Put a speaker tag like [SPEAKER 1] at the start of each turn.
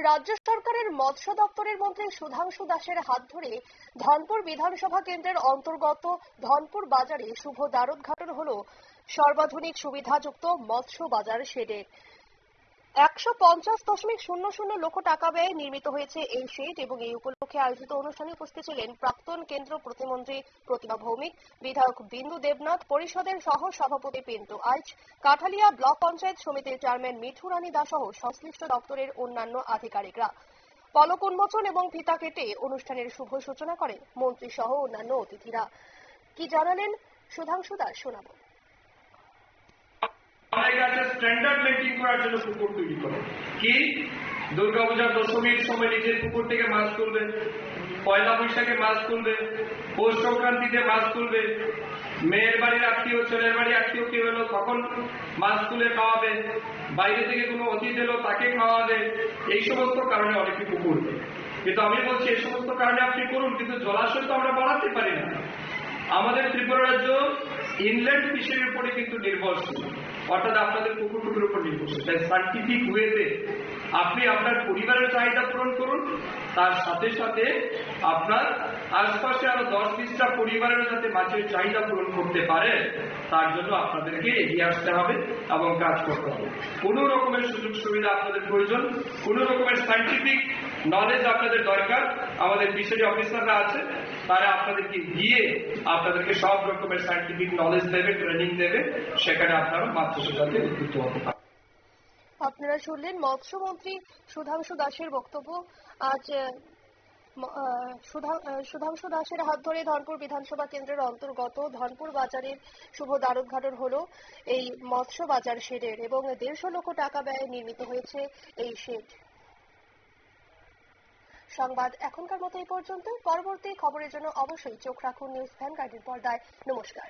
[SPEAKER 1] রাজ্য সরকারের মৎস্য দপ্তরের মন্ত্রী সুধাংশু দাসের হাত ধরে ধনপুর বিধানসভা কেন্দ্রের অন্তর্গত ধনপুর বাজারে শুভ দ্বারোদ্ঘাটন হল সর্বাধুনিক সুবিধাযুক্ত মৎস্য বাজার শেডের। 150.00 লক্ষ টাকা ব্যয়ে নির্মিত হয়েছে এই শেড এবং এই উপলক্ষে আয়োজিত অনুষ্ঠানে উপস্থিত ছিলেন প্রাক্তন কেন্দ্র প্রতিমন্ত্রী প্রতিমা ভৌমিক, বিধায়ক বিন্দু দেবনাথ, পরিষদের সহ সভাপতি পিন্টু আইচ, কাঠালিয়া ব্লক পঞ্চায়েত সমিতির চেয়ারম্যান মিঠু রানী দাস সহ সংশ্লিষ্ট দপ্তরের অন্যান্য আধিকারিকরা। ফলক উন্মোচন এবং ফিতা কেটে অনুষ্ঠানের শুভ সূচনা করেন মন্ত্রী সহ অন্যান্য অতিথিরা। কি জানালেন সুধাংশু দাস শোনাবো।
[SPEAKER 2] স্ট্যান্ডার্ড মেনটেন করার জন্য পুকুর তৈরি করে কি দুর্গাপূজা দশমীর সময় নিজের পুকুর থেকে মাছ তুলবে, পয়লা বৈশাখে মাছ তুলবে, পৌষ সংক্রান্তিতে মাছ তুলবে, মেয়ের বাড়ির আত্মীয় ছেলের বাড়ির আত্মীয় কেউ এলো তখন মাছ তুলে খাওয়াবে, বাইরে থেকে কোনো অতিথি এলো তাকে খাওয়াবে। এই সমস্ত কারণে অনেকে পুকুর দেয়। কিন্তু আমি বলছি এই সমস্ত কারণে আপনি করুন, কিন্তু জলাশয় তো আমরা বাড়াতে পারি না। আমাদের ত্রিপুরা রাজ্য ইনল্যান্ড ফিশারির উপরে কিন্তু নির্ভরশীল, অর্থাৎ আপনাদের পুকুর টুকুর উপর নির্ভরশীল। তাই সাইন্টিফিক ওয়েতে আপনি আপনার পরিবারের চাহিদা পূরণ করুন, তার সাথে সাথে আপনার আশপাশে আরো 10-20টা পরিবারের যাতে মাছের চাহিদা পূরণ করতে পারে তার জন্য আপনাদেরকে এগিয়ে আসতে হবে এবং কাজ করতে হবে। কোনো রকমের সুযোগ সুবিধা আপনাদের প্রয়োজন, কোনো রকমের সাইন্টিফিক নলেজ আপনাদের দরকার, আমাদের ফিশারি অফিসাররা আছে, তারা আপনাদেরকে গিয়ে আপনাদেরকে সব রকমের সাইন্টিফিক নলেজ দেবে, ট্রেনিং দেবে, সেখানে আপনারা মাছ চাষের সাথে উদ্বুদ্ধ হতে পারবেন।
[SPEAKER 1] আপনারা শুনলেন মৎস্যমন্ত্রী সুধাংশু দাসের বক্তব্য। আজ সুধাংশু দাসের হাত ধরে ধনপুর বিধানসভা কেন্দ্রের অন্তর্গত ধনপুর বাজারের শুভ দ্বারোদ্ঘাটন হলো এই মৎস্য বাজার শেডের এবং 150 লক্ষ টাকা ব্যয়ে নির্মিত হয়েছে এই শেড। সংবাদ এখনকার মতো এই পর্যন্ত। পরবর্তী খবরের জন্য অবশ্যই চোখ রাখুন নিউজ ভ্যানগার্ডের পর্দায়। নমস্কার।